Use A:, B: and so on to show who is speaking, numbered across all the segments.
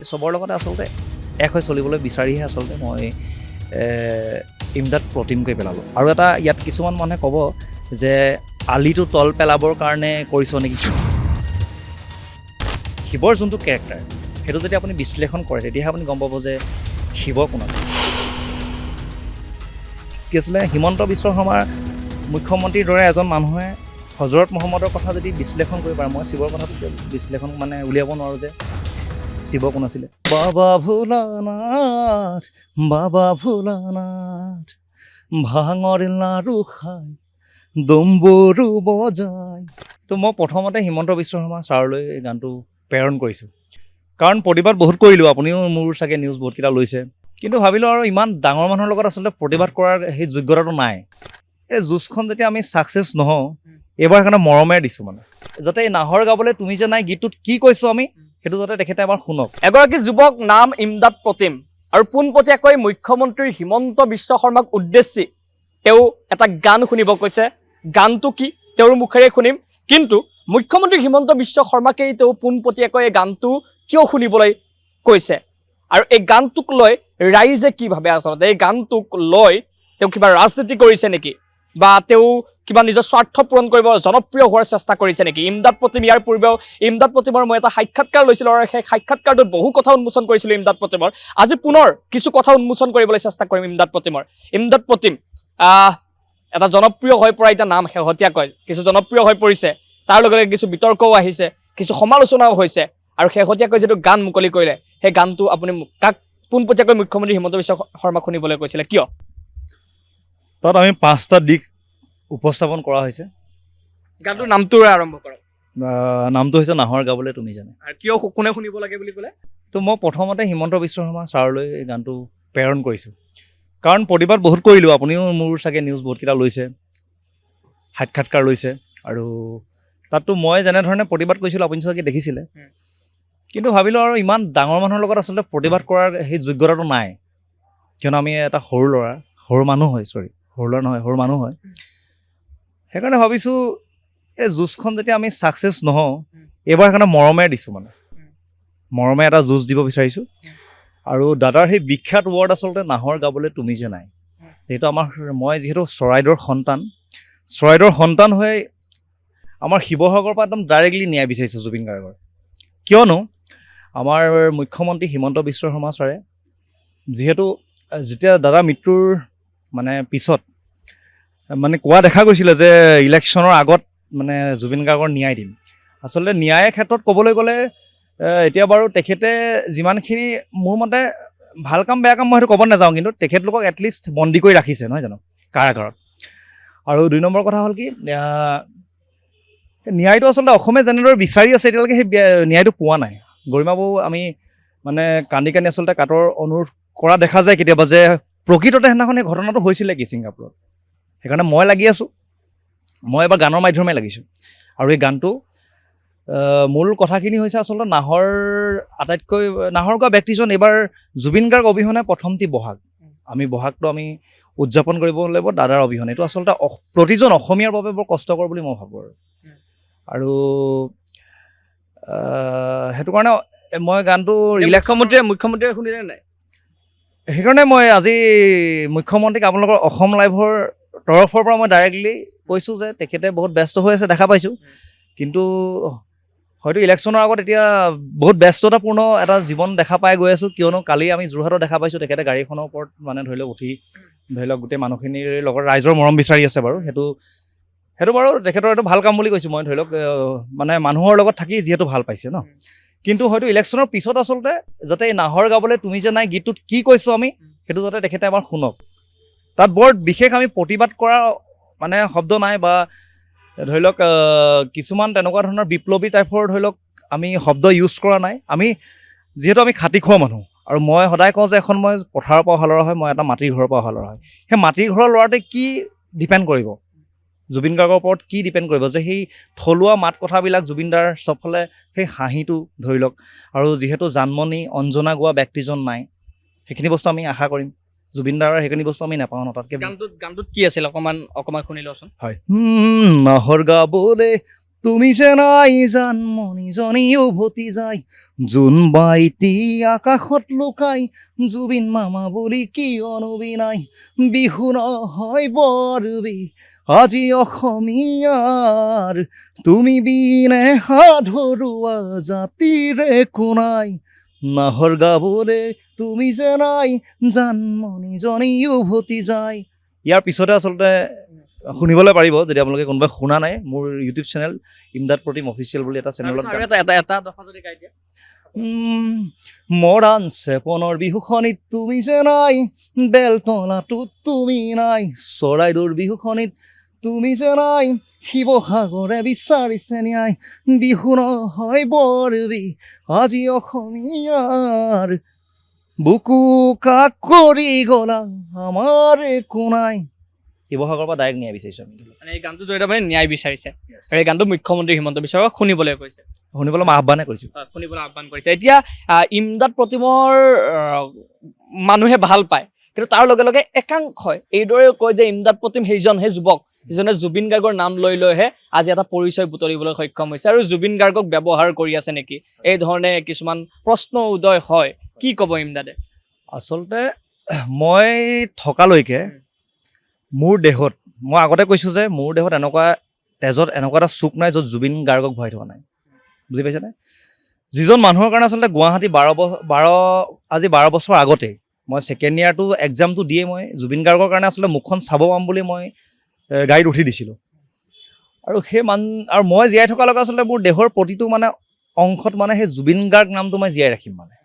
A: চবৰ লগতে আচলতে এক হৈ চলিবলৈ বিচাৰিহে আচলতে মই ইমদাদ প্ৰতিমকৈ পেলালোঁ। আৰু এটা ইয়াত কিছুমান মানুহে ক'ব যে আলিটো তল পেলাবৰ কাৰণে কৰিছ নেকি। শিৱৰ যোনটো কেৰেক্টাৰ সেইটো যদি আপুনি বিশ্লেষণ কৰে তেতিয়াহে আপুনি গম পাব যে শিৱ কোন আছে। কি আছিলে হিমন্ত বিশ্ব শৰ্মাৰ মুখ্যমন্ত্ৰীৰ দৰে এজন মানুহে হজৰত মহম্মদৰ কথা যদি বিশ্লেষণ কৰিব পাৰে, মই শিৱৰ কথাটো বিশ্লেষণ উলিয়াব নোৱাৰোঁ যে শিৱ কোন আছিলে। বাবা ভোলানাথ ভাঙৰ লাড়ু খাই ডম্বৰু বজাই। তো মই প্ৰথমতে হিমন্ত বিশ্ব শৰ্মা ছাৰলৈ এই গানটো প্ৰেৰণ কৰিছোঁ, কাৰণ প্ৰতিবাদ বহুত কৰিলোঁ, আপুনিও মোৰ চাগে নিউজ বহুতকেইটা লৈছে, কিন্তু ভাবিলোঁ আৰু ইমান ডাঙৰ মানুহৰ লগত আচলতে প্ৰতিবাদ কৰাৰ সেই যোগ্যতাটো নাই। এই যুঁজখন যেতিয়া আমি ছাকচেছ নহওঁ এইবাৰ সেইকাৰণে মৰমেৰে দিছোঁ, মানে যাতে এই নাহৰ গাবলৈ তুমি যে নাই গীতটোত কি কৈছোঁ আমি সেইটো যাতে তেখেতে এবাৰ শুনক।
B: এগৰাকী যুৱক নাম ইমদাদ প্ৰতিম আৰু পোনপটীয়াকৈ মুখ্যমন্ত্ৰী হিমন্ত বিশ্ব শৰ্মাক উদ্দেশ্যি তেওঁ এটা গান শুনিব কৈছে। গানটো কি তেওঁৰ মুখেৰে শুনিম, কিন্তু মুখ্যমন্ত্ৰী হিমন্ত বিশ্ব শৰ্মাকেই তেওঁ পোনপটীয়াকৈ এই গানটো কিয় শুনিবলৈ কৈছে আৰু এই গানটোক লৈ ৰাইজে কি ভাবে, আচলতে এই গানটোক লৈ তেওঁ কিবা ৰাজনীতি কৰিছে নেকি বা তেওঁ কিবা নিজৰ স্বাৰ্থ পূৰণ কৰিব জনপ্ৰিয় হোৱাৰ চেষ্টা কৰিছে নেকি। ইমদাদ প্ৰতিম, ইয়াৰ পূৰ্বেও ইমদাদ প্ৰতিমৰ মই এটা সাক্ষাৎকাৰ লৈছিলোঁ আৰু সেই সাক্ষাৎকাৰটোত বহু কথা উন্মোচন কৰিছিলোঁ ইমদাদ প্ৰতিমৰ। আজি পুনৰ কিছু কথা উন্মোচন কৰিবলৈ চেষ্টা কৰিম ইমদাদ প্ৰতিমৰ। ইমদাদ প্ৰতিম এটা জনপ্ৰিয় হৈ পৰা এতিয়া নাম শেহতীয়াকৈ কিছু জনপ্ৰিয় হৈ পৰিছে, তাৰ লগে লগে কিছু বিতৰ্কও আহিছে, কিছু সমালোচনাও হৈছে, আৰু শেহতীয়াকৈ যিটো গান মুকলি কৰিলে সেই গানটো আপুনি কাক পোনপটীয়াকৈ মুখ্যমন্ত্ৰী হিমন্ত বিশ্ব শৰ্মাক শুনিবলৈ কৈছিলে, কিয়?
A: তাত আমি 5টা দিশ উপস্থাপন কৰা হৈছে।
B: গানটোৰ নামটোৰে আৰম্ভ কৰক।
A: নামটো হৈছে নাহৰ গাবলৈ তুমি জানে।
B: আৰু কিয় কোনে শুনিব লাগে বুলি ক'লে?
A: তো মই প্ৰথমতে হিমন্ত বিশ্ব শৰ্মা ছাৰলৈ এই গানটো প্ৰেৰণ কৰিছোঁ, কাৰণ প্ৰতিবাদ বহুত কৰিলোঁ, আপুনিও মোৰ চাগে নিউজ বহুতকেইটা লৈছে, সাক্ষাৎকাৰ লৈছে, আৰু তাততো মই যেনেধৰণে প্ৰতিবাদ কৰিছিলোঁ আপুনি চাগে দেখিছিলে, কিন্তু ভাবিলোঁ আৰু ইমান ডাঙৰ মানুহৰ লগত আচলতে প্ৰতিবাদ কৰাৰ সেই যোগ্যতাটো নাই, কিয়নো আমি এটা সৰু মানুহ হয়, সৰু মানুহ হয়। সেইকাৰণে ভাবিছোঁ এই যুঁজখন যেতিয়া আমি ছাকচেছ নহওঁ এইবাৰ সেইকাৰণে মৰমেৰে দিছোঁ, মানে মৰমে এটা যুঁজ দিব বিচাৰিছোঁ। আৰু দাদাৰ সেই বিখ্যাত ৱৰ্ড আচলতে নাহৰ গাবলৈ তুমি যে নাই, সেইটো মই যিহেতু চৰাইদেউৰ সন্তান হৈ আমাৰ শিৱসাগৰৰ পৰা একদম ডাইৰেক্টলি ন্যায় বিচাৰিছোঁ জুবিন গাৰ্গৰ, কিয়নো আমাৰ মুখ্যমন্ত্ৰী হিমন্ত বিশ্ব শৰ্মা ছাৰে যিহেতু যেতিয়া দাদা মৃত্যুৰ পিছত কোৱা দেখা গৈছিলে যে ইলেকশ্যনৰ আগত জুবিন গাৰ্গৰ ন্যায় দিম। আচলতে ন্যায়ৰ ক্ষেত্ৰত ক'বলৈ গ'লে এতিয়া বাৰু তেখেতে যিমানখিনি মোৰ মতে ভাল কাম বেয়া কাম মই সেইটো ক'ব নাযাওঁ, কিন্তু তেখেতলোকক এটলিষ্ট বন্দী কৰি ৰাখিছে নহয় জানো কাৰাগাৰত। আৰু 2 নম্বৰ কথা হ'ল কি, ন্যায়টো আচলতে অসমে যেনেদৰে বিচাৰি আছে এতিয়ালৈকে সেই ন্যায়টো পোৱা নাই। গৰিমাবৌ আমি কান্দি আচলতে কাটৰ অনুৰোধ কৰা দেখা যায় কেতিয়াবা, যে প্ৰকৃততে সেইদিনাখন এই ঘটনাটো হৈছিলে কি ছিংগাপুৰত। সেইকাৰণে মই লাগি আছোঁ, মই এবাৰ গানৰ মাধ্যমে লাগিছোঁ, আৰু এই গানটো মূল কথাখিনি হৈছে আচলতে নাহৰ গোৱা ব্যক্তিজন এইবাৰ জুবিন গাৰ্গ অবিহনে প্ৰথমটি বহাগ, আমি বহাগটো আমি উদযাপন কৰিব লাগিব দাদাৰ অবিহনে। এইটো আচলতে প্ৰতিজন অসমীয়াৰ বাবে বৰ কষ্টকৰ বুলি মই ভাবোঁ। আৰু সেইটো কাৰণে মই গানটো
B: মুখ্যমন্ত্ৰীয়ে শুনিলে নাই,
A: সেইকাৰণে মই আজি মুখ্যমন্ত্ৰীক আপোনালোকৰ অসম লাইভৰ তৰফৰ পৰা মই ডাইৰেক্টলি কৈছোঁ যে তেখেতে বহুত ব্যস্ত হৈ আছে দেখা পাইছোঁ, কিন্তু হয়তো ইলেকশ্যনৰ আগত এতিয়া বহুত ব্যস্ততাপূৰ্ণ এটা জীৱন দেখা পাই গৈ আছোঁ, কিয়নো কালি আমি যোৰহাটত দেখা পাইছোঁ তেখেতে গাড়ীখনৰ ওপৰত উঠি গোটেই মানুহখিনিৰ লগত ৰাইজৰ মৰম বিচাৰি আছে বাৰু। সেইটো বাৰু তেখেতৰ এইটো ভাল কাম বুলি কৈছোঁ মই, মানুহৰ লগত থাকি যিহেতু ভাল পাইছে ন। কিন্তু হয়তো ইলেকশ্যনৰ পিছত আচলতে যাতে এই নাহৰ গাবলৈ তুমি যে নাই গীতটোত কি কৈছোঁ আমি সেইটো যাতে তেখেতে এবাৰ শুনক। তাত বৰ বিশেষ আমি প্ৰতিবাদ কৰা শব্দ নাই, বা কিছুমান তেনেকুৱা ধৰণৰ বিপ্লৱী টাইপৰ আমি শব্দ ইউজ কৰা নাই। যিহেতু আমি খাটি খোৱা মানুহ, আৰু মই সদায় কওঁ যে মই পথাৰৰ পৰা অহা ল'ৰা হয়, মই এটা মাটিৰ ঘৰৰ পৰা অহা ল'ৰা হয়। সেই মাটিৰ ঘৰৰ ল'ৰাটোৱে কি ডিপেণ্ড কৰিব জুবিন গাৰ্গৰ ওপৰত, কি ডিপেণ্ড কৰিব যে সেই থলুৱা মাত কথাবিলাক জুবিনদাৰ চবফালে সেই হাঁহিটো আৰু যিহেতু জানমণি অঞ্জনা গোৱা ব্যক্তিজন নাই, সেইখিনি বস্তু আমি আশা কৰিম। জুবিনদাৰ সেইখিনি বস্তু আমি নাপাওঁ ন। তাতকৈ
B: গানটোত কি আছিল অকণমান শুনি লওঁচোন।
A: হয়, নাহৰ গাবলৈ তুমি যে নাই জানমণিজনী উভতি যায় জোন বাইতি আকাশত লুকাই জুবিন মামা বুলি কিয়নো বিনাই বিহু নহয় বৰবি আজি অসমীয়াৰ তুমি বিনে সাধৰুৱা জাতিৰে কোনাই নাহৰ গাবলে তুমি যে নাই জানমণিজনী উভতি যায়। ইয়াৰ পিছতে আচলতে শুনিবলৈ পাৰিব যদি আপোনালোকে কোনোবাই শুনা নাই মোৰ YouTube channel Imdad Pratim official বুলি এটা চেনেলত
B: এটা দফা যদি গাই দিয়া
A: মৰাণ চেপনৰ বিহুখনিত তুমি যে নাই বেলতলাটোত তুমি নাই চৰাইদেউৰ বিহুখনিত তুমি যে নাই শিৱসাগৰে বিচাৰিছে ন্যায় বিহু নহয় বৰবি আজি অসমীয়াৰ বুকু কাক কৰি গলা আমাৰ একো নাই। শিৱসাগৰৰ পৰা ডাইৰেক্ট ন্যায় বিচাৰিছোঁ আমি।
B: মানে এই গানটো জৰিয়তে মানে ন্যায় বিচাৰিছে আৰু এই গানটো মুখ্যমন্ত্ৰী হিমন্ত বিশ্ব শৰ্মাক শুনিবলৈ কৈছে,
A: শুনিবলৈ মই আহ্বানে কৰিছোঁ,
B: শুনিবলৈ আহ্বান কৰিছে। এতিয়া ইমদাদ প্ৰতিমৰ মানুহে ভাল পায়, কিন্তু তাৰ লগে লগে একাংশই এইদৰে কয় যে ইমদাদ প্ৰতিম সেইজনহে যুৱক যিজনে জুবিন গাৰ্গৰ নাম লৈ লৈহে আজি এটা পৰিচয় বুটলিবলৈ সক্ষম হৈছে আৰু জুবিন গাৰ্গক ব্যৱহাৰ কৰি আছে নেকি, এই ধৰণে কিছুমান প্ৰশ্ন উদয় হয়। কি ক'ব ইমদাদে?
A: আচলতে মই থকালৈকে মোৰ দেহত, মই আগতে কৈছোঁ যে মোৰ দেহত এনেকুৱা তেজত এনেকুৱা এটা চুক নাই য'ত জুবিন গাৰ্গক ভৰাই থোৱা নাই, বুজি পাইছেনে? যিজন মানুহৰ কাৰণে আচলতে গুৱাহাটী 12 বছৰ আগতে মই ছেকেণ্ড ইয়াৰটো এক্সামটো দিয়ে মই জুবিন গাৰ্গৰ কাৰণে আচলতে মুখখন চাব পাম বুলি মই গাড়ীত উঠি দিছিলোঁ। আৰু আৰু মই জীয়াই থকাৰ লগত আচলতে মোৰ দেহৰ প্ৰতিটো মানে অংশত মানে সেই জুবিন গাৰ্গ নামটো মই জীয়াই ৰাখিম মানে।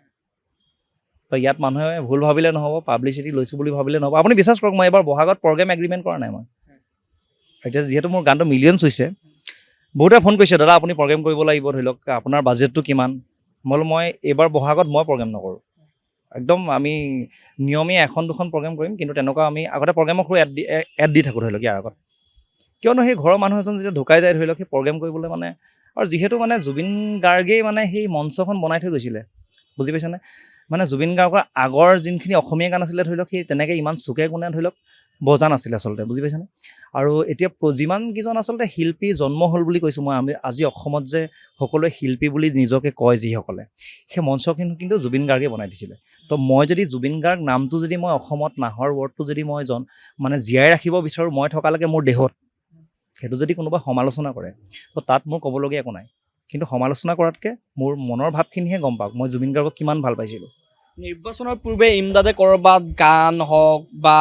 A: তো ইয়াত মানুহে ভুল ভাবিলে নহ'ব, পাব্লিচিটি লৈছোঁ বুলি ভাবিলে নহ'ব। আপুনি বিশ্বাস কৰক মই এবাৰ বহাগত প্ৰগ্ৰেম এগ্ৰিমেণ্ট কৰা নাই মই। এতিয়া যিহেতু মোৰ গানটো মিলিয়নছ হৈছে, বহুতে ফোন কৰিছে দাদা আপুনি প্ৰগ্ৰেম কৰিব লাগিব, ধৰি লওক আপোনাৰ বাজেটটো কিমান। মই এইবাৰ বহাগত মই প্ৰগ্ৰেম নকৰোঁ, একদম আমি নিয়মীয়া 1-2খন প্ৰগ্ৰেম কৰিম, কিন্তু তেনেকুৱা আমি আগতে প্ৰগ্ৰেমৰ সৰু এড দি থাকোঁ ধৰি লওক ইয়াৰ আগত। কিয়নো সেই ঘৰৰ মানুহ এজন যেতিয়া ঢুকাই যায় ধৰি লওক সেই প্ৰগ্ৰেম কৰিবলৈ মানে, আৰু যিহেতু মানে জুবিন গাৰ্গেই মানে সেই মঞ্চখন বনাই থৈ গৈছিলে, বুজি পাইছেনে? মানে জুবিন গাৰ্গৰ আগৰ যোনখিনি অসমীয়া গান আছিলে ধৰি লওক সেই তেনেকৈ ইমান চুকে কোণে ধৰি লওক বজা নাছিলে আচলতে, বুজি পাইছেনে? আৰু এতিয়া যিমানকেইজন আচলতে শিল্পী জন্ম হ'ল বুলি কৈছোঁ মই, আমি আজি অসমত যে সকলোৱে শিল্পী বুলি নিজকে কয় যিসকলে, সেই মঞ্চখিনি কিন্তু জুবিন গাৰ্গে বনাই দিছিলে। তো মই যদি জুবিন গাৰ্গ নামটো যদি মই অসমত নাহৰ ৱৰ্ডটো যদি মই মানে জীয়াই ৰাখিব বিচাৰোঁ মই থকালৈকে মোৰ দেহত, সেইটো যদি কোনোবাই সমালোচনা কৰে তো তাত মোৰ ক'বলগীয়া একো নাই। কিন্তু সমালোচনা কৰাতকৈ মোৰ মনৰ ভাৱখিনিহে গম পাওক মই জুবিন গাৰ্গক কিমান ভাল পাইছিলোঁ।
B: নিৰ্বাচনৰ পূৰ্বে ইমদাদে ক'ৰবাত গান হওক বা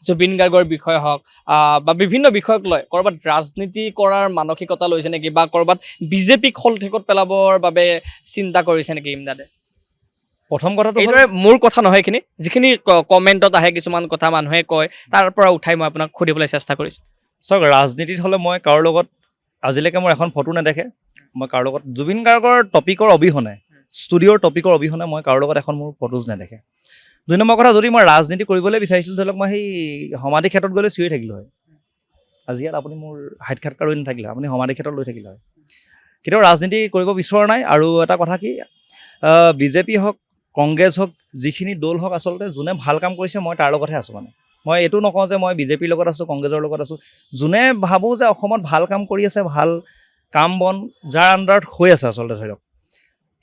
B: জুবিন গাৰ্গৰ বিষয় হওক বা বিভিন্ন বিষয়ক লৈ ক'ৰবাত ৰাজনীতি কৰাৰ মানসিকতা লৈছে নেকি, বা ক'ৰবাত বিজেপিক শলঠেকত পেলাবৰ বাবে চিন্তা কৰিছে নেকি ইমদাদে?
A: প্ৰথম কথাটো
B: এইদৰে মোৰ কথা নহয়, এইখিনি যিখিনি কমেণ্টত আহে কিছুমান কথা মানুহে কয় তাৰ পৰা উঠাই মই আপোনাক সুধিবলৈ চেষ্টা কৰিছোঁ।
A: চাওক, ৰাজনীতিত হ'লে মই কাৰো লগত আজিলৈকে মোৰ এখন ফটো নেদেখে, মই কাৰো লগত জুবিন গাৰ্গৰ টপিকৰ অবিহনে, ষ্টুডিঅ'ৰ টপিকৰ অবিহনে মই কাৰো লগত এখন মোৰ ফটোজ নেদেখে। 2 নম্বৰ কথা, যদি মই ৰাজনীতি কৰিবলৈ বিচাৰিছিলোঁ ধৰি লওক মই সেই সমাধি ক্ষেত্ৰত গ'লে চিঞৰি থাকিলোঁ হয়। আজি ইয়াত আপুনি মোৰ হাইট খাটকাৰ লৈ নাথাকিলে, আপুনি সমাধি ক্ষেত্ৰত লৈ থাকিলে হয়। কেতিয়াও ৰাজনীতি কৰিব বিচৰা নাই। আৰু এটা কথা কি, বিজেপি হওক কংগ্ৰেছ হওক যিখিনি দল হওক আচলতে যোনে ভাল কাম কৰিছে মই তাৰ লগতহে আছোঁ। মানে মই এইটো নকওঁ যে মই বিজেপিৰ লগত আছোঁ কংগ্ৰেছৰ লগত আছোঁ, যোনে ভাবোঁ যে অসমত ভাল কাম কৰি আছে, ভাল কাম বন যাৰ আণ্ডাৰত হৈ আছে আচলতে ধৰি লওক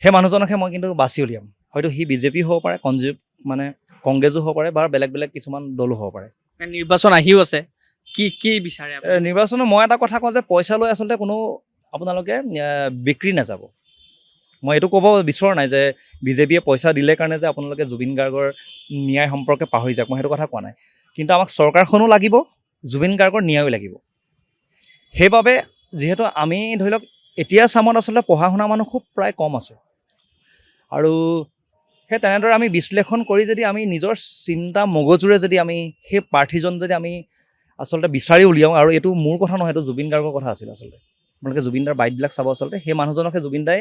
A: সেই মানুহজনকহে মই কিন্তু বাছি উলিয়াম। হয়তো সি বিজেপি হ'ব পাৰে, মানে কংগ্ৰেছো হ'ব পাৰে, বা বেলেগ বেলেগ কিছুমান দলো হ'ব পাৰে।
B: নিৰ্বাচন আহিও আছে, কি বিচাৰে
A: নিৰ্বাচনত? মই এটা কথা কওঁ যে পইচা লৈ আচলতে কোনো আপোনালোকে বিক্ৰী নাযাব। মই এইটো ক'ব বিচৰা নাই যে বিজেপিয়ে পইচা দিলে কাৰণে যে আপোনালোকে জুবিন গাৰ্গৰ ন্যায় সম্পৰ্কে পাহৰি যাওক, মই সেইটো কথা কোৱা নাই। কিন্তু আমাক চৰকাৰখনো লাগিব, জুবিন গাৰ্গৰ ন্যায়ো লাগিব। সেইবাবে যিহেতু আমি ধৰি লওক এতিয়া চামত আচলতে পঢ়া শুনা মানুহ খুব প্ৰায় কম আছে, আৰু সেই তেনেদৰে আমি বিশ্লেষণ কৰি যদি আমি নিজৰ চিন্তা মগজুৰে যদি আমি সেই প্ৰাৰ্থীজন যদি আমি আচলতে বিচাৰি উলিয়াওঁ, আৰু এইটো মোৰ কথা নহয়, এইটো জুবিন গাৰ্গৰ কথা আছিল আচলতে। আপোনালোকে জুবিন দাৰ বাইটবিলাক চাব, আচলতে সেই মানুহজনকহে জুবিন দাই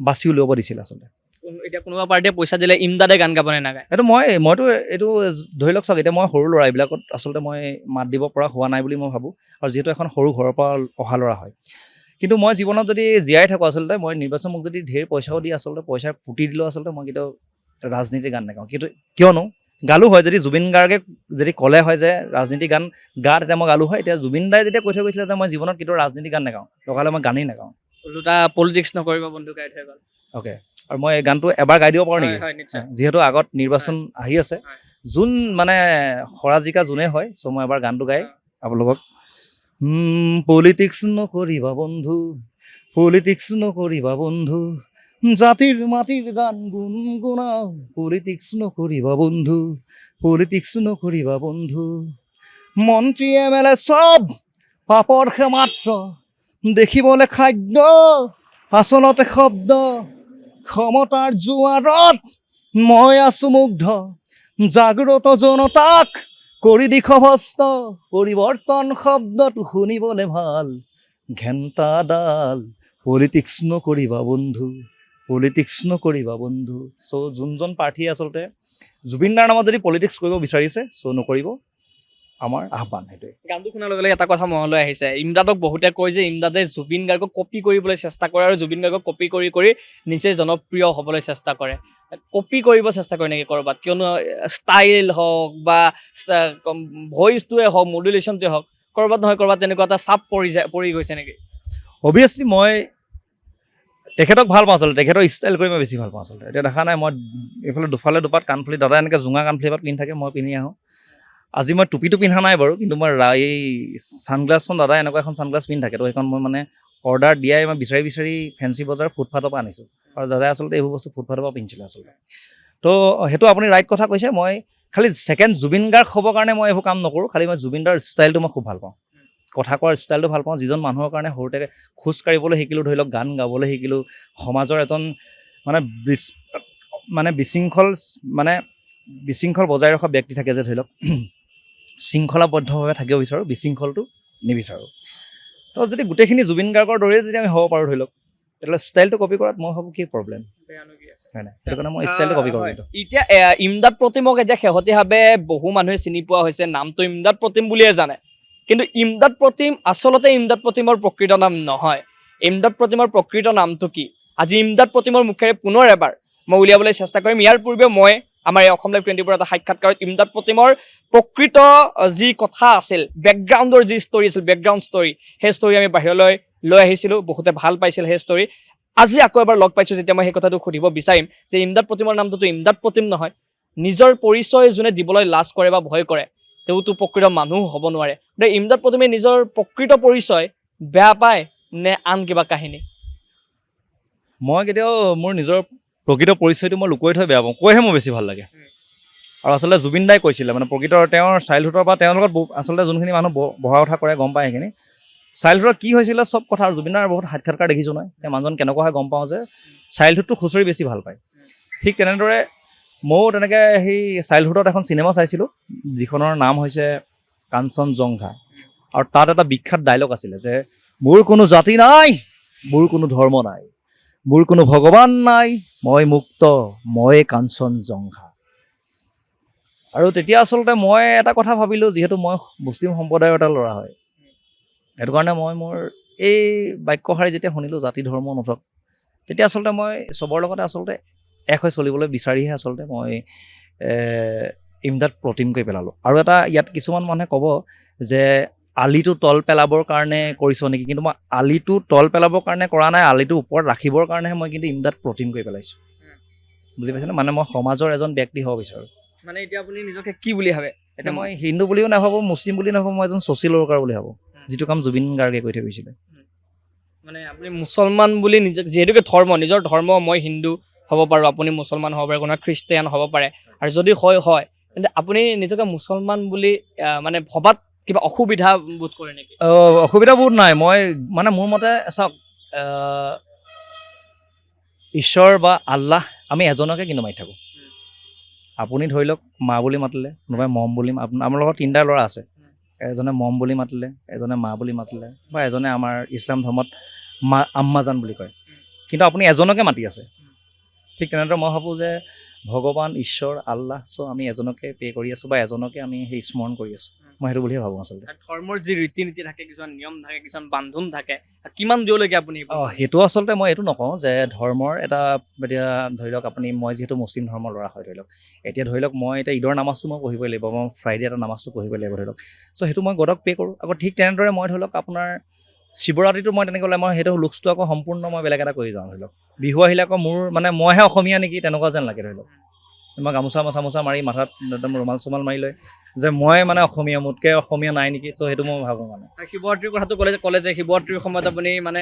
A: বাছি উলিয়াব দিছিল আচলতে।
B: এতিয়া কোনোবা পাৰ্টিয়ে পইচা দিলে ইমদাদে গান গাবনে নাগায়?
A: মইতো এইটো ধৰি লওক চাওক, এতিয়া মই সৰু ল'ৰা, এইবিলাকত আচলতে মই মাত দিব পৰা হোৱা নাই বুলি মই ভাবোঁ। আৰু যিহেতু এখন সৰু ঘৰৰ পৰা অহা ল'ৰা হয়, কিন্তু মই জীৱনত যদি জীয়াই থাকোঁ আচলতে মই নিৰ্বাচন মোক যদি ঢেৰ পইচাও দি আচলতে পইচাৰ পুতি দিলেও আচলতে মই কেতিয়াও ৰাজনীতিৰ গান নাগাওঁ। কিন্তু কিয়নো গালোঁ হয়, যদি জুবিন গাৰ্গে যদি ক'লে হয় যে ৰাজনীতি গান গা, তেতিয়া মই গালোঁ হয়। এতিয়া জুবিন দাই যেতিয়া কৈ থৈ গৈছিলে যে মই জীৱনত কেতিয়াও ৰাজনীতি গান নাগাওঁ, লগালে মই গানেই নাগাওঁ।
B: ওলোটা পলিটিক্স নকৰিব বন্ধু গাই থৈ গ'ল
A: অ'কে আৰু মই এই গানটো এবাৰ গাই দিব পাৰোঁ নেকি
B: হয় নিশ্চয়
A: যিহেতু আগত নিৰ্বাচন আহি আছে
B: হয়।
A: যোন মানে হৰাজিকা যোনে হয় চ' মই এবাৰ গানটো গাই আপোনালোকক পলিটিক্স নকৰিবা বন্ধু পলিটিক্স নকৰিবা বন্ধু জাতিৰ মাটিৰ গান গুণগুণাও পলিটিক্স নকৰিবা বন্ধু পলিটিক্স নকৰিবা বন্ধু মন্ত্ৰী MLA চব পাপৰ মাত্ৰ দেখিবলৈ খাদ্য আচলতে শব্দ ক্ষমতাৰ জোৱাৰত মই আছো মুগ্ধ জাগ্ৰত জনতাক কৰি দিখভস্ত পৰিৱৰ্তন শব্দটো শুনিবলৈ ভাল ঘেণ্টাডাল পলিটিক্স নকৰিবা বন্ধু পলিটিক্স নকৰিবা বন্ধু চ' যোনজন প্ৰাৰ্থী আচলতে জুবিনদাৰ নামত যদি পলিটিক্স কৰিব বিচাৰিছে চ' নকৰিব আমাৰ আহ্বান সেইটোৱে
B: গানটো শুনাৰ লগে লগে এটা কথা মনলৈ আহিছে ইমদাদক বহুতে কয় যে ইমদাদে জুবিন গাৰ্গক কপি কৰিবলৈ চেষ্টা কৰে আৰু জুবিন গাৰ্গক কপি কৰি কৰি নিজে জনপ্ৰিয় হ'বলৈ চেষ্টা কৰে কপি কৰিব চেষ্টা কৰে নেকি ক'ৰবাত কিয়নো ষ্টাইল হওক বা ভইচটোৱে হওক মডুলেশ্যনটোৱে হওক ক'ৰবাত নহয় ক'ৰবাত তেনেকুৱা এটা চাপ পৰি গৈছে নেকি
A: অভিয়াছলি মই তেখেতক ভাল পাওঁ আচলতে তেখেতৰ ষ্টাইল কৰি মই বেছি ভাল পাওঁ আচলতে এতিয়া দেখা নাই মই এইফালে দুফালে দুপাত কাণফুলি দাদা এনেকৈ জোঙা কাণফুলি এপাত পিন্ধি থাকে মই পিন্ধি আহোঁ আজি মই টুপিটো পিন্ধা নাই বাৰু কিন্তু মই এই ছানগ্লাছখন দাদা এনেকুৱা এখন ছানগ্লাছ পিন্ধি থাকে তো সেইখন মই মানে অৰ্ডাৰ দিয়াই মই বিচাৰি বিচাৰি ফেঞ্চি বজাৰ ফুটপাথৰ পৰা আনিছোঁ আৰু দাদাই আচলতে এইবোৰ বস্তু ফুটপাথৰ পৰা পিন্ধিছিলে আচলতে তো সেইটো আপুনি ৰাইট কথা কৈছে মই খালি ছেকেণ্ড জুবিন গাৰ্গ হ'বৰ কাৰণে মই এইবোৰ কাম নকৰোঁ খালি মই জুবিনদাৰ ষ্টাইলটো মই খুব ভাল পাওঁ কথা কোৱাৰ ষ্টাইলটো ভাল পাওঁ যিজন মানুহৰ কাৰণে সৰুতে খোজ কাঢ়িবলৈ শিকিলোঁ ধৰি লওক গান গাবলৈ শিকিলোঁ সমাজৰ এজন মানে বিশৃংখল বজাই ৰখা ব্যক্তি থাকে যে ধৰি লওক শৃংখলাবদ্ধভাৱে থাকিব বিচাৰোঁ বিশৃংখলটো নিবিচাৰোঁ তো যদি গোটেইখিনি জুবিন গাৰ্গৰ দৰেই যদি আমি হ'ব পাৰোঁ ধৰি লওক তেতিয়াহ'লে ষ্টাইলটো কপি কৰাত মই ভাবোঁ কি প্ৰব্লেম হয় নাই সেইটো কাৰণে মই ষ্টাইলটো কপি কৰোঁ
B: এতিয়া ইমদাদ প্ৰতিমক এতিয়া শেহতীয়াভাৱে বহু মানুহে চিনি পোৱা হৈছে নামটো ইমদাদ প্ৰতিম বুলিয়ে জানে কিন্তু ইমদাদ প্ৰতিম আচলতে ইমদাদ প্ৰতিমৰ প্ৰকৃত নাম নহয় ইমদাদ প্ৰতিমৰ প্ৰকৃত নামটো কি আজি ইমদাদ প্ৰতিমৰ মুখেৰে পুনৰ এবাৰ মই উলিয়াবলৈ চেষ্টা কৰিম ইয়াৰ পূৰ্বে মই আমাৰ এই অসম লাইভ 24 এটা সাক্ষাৎকাৰত ইমদাদ প্ৰতিমৰ প্ৰকৃত যি কথা আছিল বেকগ্ৰাউণ্ডৰ যি ষ্টৰী আছিল বেকগ্ৰাউণ্ড ষ্টৰী সেই ষ্টৰী আমি বাহিৰলৈ লৈ আহিছিলোঁ বহুতে ভাল পাইছিল সেই ষ্টৰী আজি আকৌ এবাৰ লগ পাইছোঁ যেতিয়া মই সেই কথাটো সুধিব বিচাৰিম যে ইমদাদ প্ৰতিমৰ নামটোতো ইমদাদ প্ৰতিম নহয় নিজৰ পৰিচয় যোনে দিবলৈ লাজ কৰে বা ভয় কৰে তেওঁতো প্ৰকৃত মানুহ হ'ব নোৱাৰে গতিকে ইমদাদ প্ৰতিমে নিজৰ প্ৰকৃত পৰিচয় বেয়া পায় নে আন কিবা কাহিনী
A: মই কেতিয়াও মোৰ নিজৰ প্ৰকৃত পৰিচয়টো মই লুকুৱাই থৈ বেয়া পাওঁ কৈহে মোৰ বেছি ভাল লাগে আৰু আচলতে জুবিন দাই কৈছিলে মানে প্ৰকৃত তেওঁৰ চাইল্ডহুডৰ বা তেওঁৰ লগত আচলতে যোনখিনি মানুহ বহা কথা কৰে গম পায় সেইখিনি চাইল্ডহুডত কি হৈছিলে চব কথা আৰু জুবিনাৰ বহুত সাক্ষাৎকাৰ দেখিছোঁ নহয় তেওঁ মানুহজন কেনেকুৱা হয় গম পাওঁ যে চাইল্ডহুডটো খুচৰি বেছি ভাল পায় ঠিক তেনেদৰে ময়ো তেনেকৈ সেই চাইল্ডহুডত এখন চিনেমা চাইছিলোঁ যিখনৰ নাম হৈছে কাঞ্চনজংঘা আৰু তাত এটা বিখ্যাত ডাইলগ আছিলে যে মোৰ কোনো জাতি নাই মোৰ কোনো ধৰ্ম নাই মোৰ কোনো ভগৱান নাই মই মুক্ত মই কাঞ্চনজংঘা আৰু তেতিয়া আচলতে মই এটা কথা ভাবিলোঁ যিহেতু মই মুছলিম সম্প্ৰদায়ৰ এটা ল'ৰা হয় সেইটো কাৰণে মই মোৰ এই বাক্যশাৰী যেতিয়া শুনিলোঁ জাতি ধৰ্ম নথক তেতিয়া আচলতে মই চবৰ লগতে আচলতে এক হৈ চলিবলৈ বিচাৰিহে আচলতে মই ইমদাদ প্ৰতিম কৰি পেলালোঁ আৰু এটা ইয়াত কিছুমান মানুহে ক'ব যে আলিটো তল পেলাবৰ কাৰণে কৰিছ নেকি কিন্তু মই আলিটো তল পেলাবৰ কাৰণে কৰা নাই আলিটো ওপৰত ৰাখিবৰ কাৰণেহে মই কিন্তু ইমদাদ প্ৰতিম কৰি পেলাইছোঁ বুজি পাইছেনে মানে মই সমাজৰ এজন ব্যক্তি হ'ব বিচাৰোঁ
B: মানে এতিয়া আপুনি নিজকে কি বুলি ভাবে
A: এতিয়া মই হিন্দু বুলিও নাভাবোঁ মুছলিম বুলি নাভাবোঁ মই এজন ছ'চিয়েল ৱৰ্কাৰ বুলি ভাবোঁ যিটো কাম জুবিন গাৰ্গে কৰি থৈ গৈছিলে
B: মানে আপুনি মুছলমান বুলি নিজক যিহেতুকে ধৰ্ম নিজৰ ধৰ্ম মই হিন্দু হ'ব পাৰোঁ আপুনি মুছলমান হ'ব পাৰে কোনোবা খ্ৰীষ্টিয়ান হ'ব পাৰে আৰু যদি হয় তেন্তে আপুনি নিজকে মুছলমান বুলি মানে ভবাত কিবা অসুবিধা বোধ কৰে নেকি
A: অসুবিধা বোধ নাই মই মানে মোৰ মতে চাওক ঈশ্বৰ বা আল্লাহ আমি এজনকে কিন্তু মাতি থাকোঁ আপুনি ধৰি লওক মা বুলি মাতিলে কোনোবাই মম বুলি আমাৰ লগত তিনিটা ল'ৰা আছে এজনে মম বুলি মাতিলে এজনে মা বুলি মাতিলে বা এজনে আমাৰ ইছলাম ধৰ্মত আম্মাজান বুলি কয় কিন্তু আপুনি এজনকে মাতি আছে ঠিক তেনেদৰে মই ভাবোঁ যে ভগৱান ঈশ্বৰ আল্লাহ চ' আমি এজনকে পে' কৰি আছোঁ বা এজনকে আমি সেই স্মৰণ কৰি আছোঁ মই সেইটো বুলিয়ে ভাবোঁ আচলতে
B: ধৰ্মৰ যি ৰীতি নীতি থাকে কিছুমান নিয়ম থাকে কিছুমান বান্ধোন থাকে কিমান দূৰলৈকে আপুনি
A: সেইটো আচলতে মই এইটো নকওঁ যে ধৰ্মৰ এটা এতিয়া ধৰি লওক আপুনি মই যিহেতু মুছলিম ধৰ্মৰ ল'ৰা হয় ধৰি লওক এতিয়া ধৰি লওক মই এতিয়া ঈদৰ নামাজটো মই পঢ়িবই লাগিব মই ফ্ৰাইডে এটা নামাজটো পঢ়িবই লাগিব ধৰি লওক চ' সেইটো মই গডক পে' কৰোঁ আকৌ ঠিক তেনেদৰে মই ধৰি লওক আপোনাৰ শিৱৰাত্ৰিটো মই তেনেকৈ হ'লে মই সেইটো লুকছটো আকৌ সম্পূৰ্ণ মই বেলেগ এটা কৰি যাওঁ ধৰি লওক বিহু আহিলে আকৌ মোৰ মানে মইহে অসমীয়া নেকি তেনেকুৱা যেন লাগে ধৰি লওক মই গামোচা মাৰি মাথাত একদম ৰুমাল চুমাল মাৰি লৈ যে মই মানে অসমীয়া মোতকৈ অসমীয়া নাই নেকি ত' সেইটো মই ভাবোঁ মানে
B: শিৱৰাত্ৰিৰ কথাটো ক'লে যে শিৱৰাত্ৰিৰ সময়ত আপুনি মানে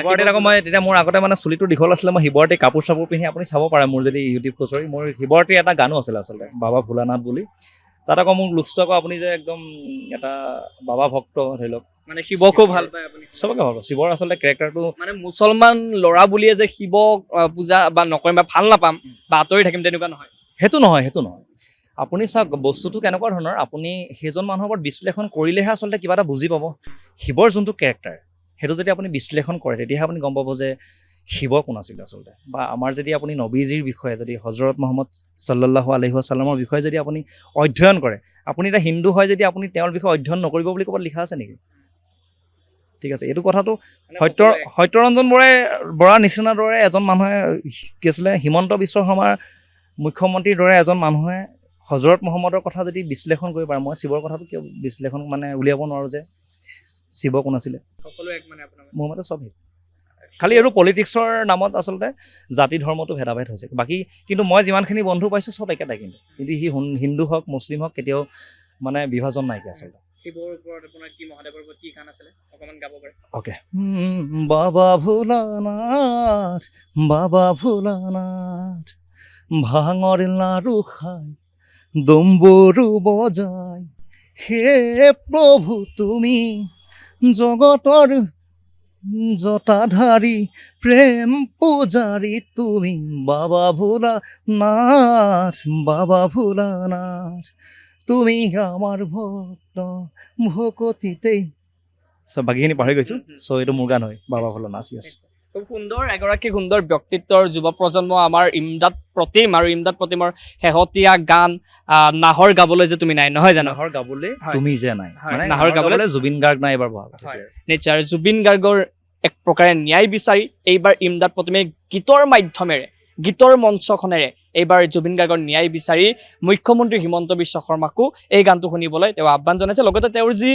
A: শিৱৰাত্ৰিত আকৌ মই তেতিয়া মোৰ আগতে মানে চুলিটো দীঘল আছিলে মই শিৱৰাত্ৰি কাপোৰ চাপোৰ পিন্ধি আপুনি চাব পাৰে মোৰ যদি ইউটিউব খুচৰি মোৰ শিৱৰাত্ৰিৰ এটা গানো আছিলে আচলতে বাবা ভোলানাথ বুলি তাত আকৌ মোৰ লুকছটো আকৌ আপুনি যে একদম এটা বাবা ভক্ত ধৰি লওক
B: মানে শিৱকো ভাল পায় আপুনি
A: চবকে ভাল পাওঁ শিৱৰ আচলতে কেৰেক্টাৰটো
B: মানে মুছলমান ল'ৰা বুলিয়ে যে শিৱক পূজা বা নকৰিম বা ভাল নাপাম বা আঁতৰি থাকিম তেনেকুৱা নহয়
A: সেইটো নহয় আপুনি চাওক বস্তুটো কেনেকুৱা ধৰণৰ আপুনি সেইজন মানুহৰ ওপৰত বিশ্লেষণ কৰিলেহে আচলতে কিবা এটা বুজি পাব শিৱৰ যোনটো কেৰেক্টাৰ সেইটো যদি আপুনি বিশ্লেষণ কৰে তেতিয়াহে আপুনি গম পাব যে শিৱ কোন আছিল আচলতে বা আমাৰ যদি আপুনি নবীজীৰ বিষয়ে যদি হজৰত মহম্মদ সাল্লাল্লাহু আলাইহি ৱাছাল্লামৰ বিষয়ে যদি আপুনি অধ্যয়ন কৰে আপুনি এটা হিন্দু হয় যদি আপুনি তেওঁৰ বিষয়ে অধ্যয়ন নকৰিব বুলি ক'ৰবাত লিখা আছে নেকি ঠিক আছে এইটো কথাটো সত্যৰঞ্জন বৰাৰ নিচিনাৰ দৰে এজন মানুহে কি আছিলে হিমন্ত বিশ্ব শৰ্মাৰ মুখ্যমন্ত্ৰীৰ দৰে এজন মানুহে হজৰত মহম্মদৰ কথা যদি বিশ্লেষণ কৰিব পাৰে মই শিৱৰ কথাটো কিয় বিশ্লেষণ মানে উলিয়াব নোৱাৰোঁ যে শিৱ কোন আছিলে মোৰ মতে চব খালি আৰু পলিটিক্সৰ নামত আচলতে জাতি ধৰ্মটো ভেদাভেদ হৈছে বাকী কিন্তু মই যিমানখিনি বন্ধু পাইছোঁ চব একেটাই কিন্তু সি হিন্দু হওক মুছলিম হওক কেতিয়াও মানে বিভাজন নাইকিয়া আচলতে
B: শিৱৰ ওপৰত আপোনাৰ কি মহাদেৱৰ ওপৰত কি গান আছিলে অকণমান গাব পাৰে
A: অ'কে বাবা ভোলানাথ ভাঙৰ লাড়ু খাই দম্বৰু বজাই হে প্ৰভু তুমি জগতৰ জটাধাৰী প্ৰেম পূজাৰী তুমি বাবা ভোলানাথ তুমি আমাৰ ভক্ত ভকতিতেই চ' বাকীখিনি পাহৰি গৈছোঁ চ' এইটো মোৰ গান হয় বাবা ভোলানাথ য়েছ
B: খুব সুন্দৰ এগৰাকী সুন্দৰ ব্যক্তিত্বৰ যুৱ প্ৰজন্ম আমাৰ ইমদাদ প্ৰতিম আৰু ইমদাদ প্ৰতিমৰ শেহতীয়া গান নাহৰ গাবলৈ যে তুমি নাই নহয় জানো
A: নাহৰ গাবলৈ
B: হয়।
A: তুমি যে নাই
B: হয়,
A: মানে
B: নাহৰ গাবলৈ
A: জুবিন গাৰ্গ নাই এবাৰ বহা
B: নিশ্চয় আৰু জুবিন গাৰ্গৰ এক প্ৰকাৰে ন্যায় বিচাৰি এইবাৰ ইমদাদ প্ৰতিমে গীতৰ মাধ্যমেৰে গীতৰ মঞ্চখনেৰে এইবাৰ জুবিন গাৰ্গৰ ন্যায় বিচাৰি মুখ্যমন্ত্ৰী হিমন্ত বিশ্ব শৰ্মাকো এই গানটো শুনিবলৈ তেওঁ আহ্বান জনাইছে লগতে তেওঁৰ যি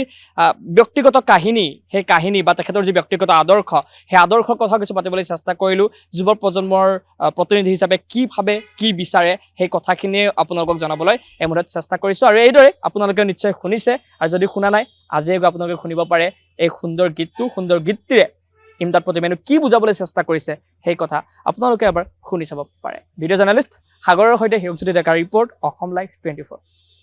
B: ব্যক্তিগত কাহিনী সেই কাহিনী বা তেখেতৰ যি ব্যক্তিগত আদৰ্শ সেই আদৰ্শৰ কথা কিছু পাতিবলৈ চেষ্টা কৰিলোঁ যুৱ প্ৰজন্মৰ প্ৰতিনিধি হিচাপে কি ভাবে কি বিচাৰে সেই কথাখিনিয়ে আপোনালোকক জনাবলৈ এই মুহূৰ্তত চেষ্টা কৰিছোঁ আৰু এইদৰে আপোনালোকে নিশ্চয় শুনিছে আৰু যদি শুনা নাই আজিয়ে গৈ আপোনালোকে শুনিব পাৰে এই সুন্দৰ গীতটিৰে ইমদাদ প্ৰতিমেনো কি বুজাবলৈ চেষ্টা কৰিছে সেই কথা আপোনালোকে এবাৰ শুনি চাব পাৰে ভিডিঅ' জাৰ্নেলিষ্ট সাগৰৰ সৈতে হিৰকজ্যোতি ডেকাৰ ৰিপৰ্ট অসম লাইভ 24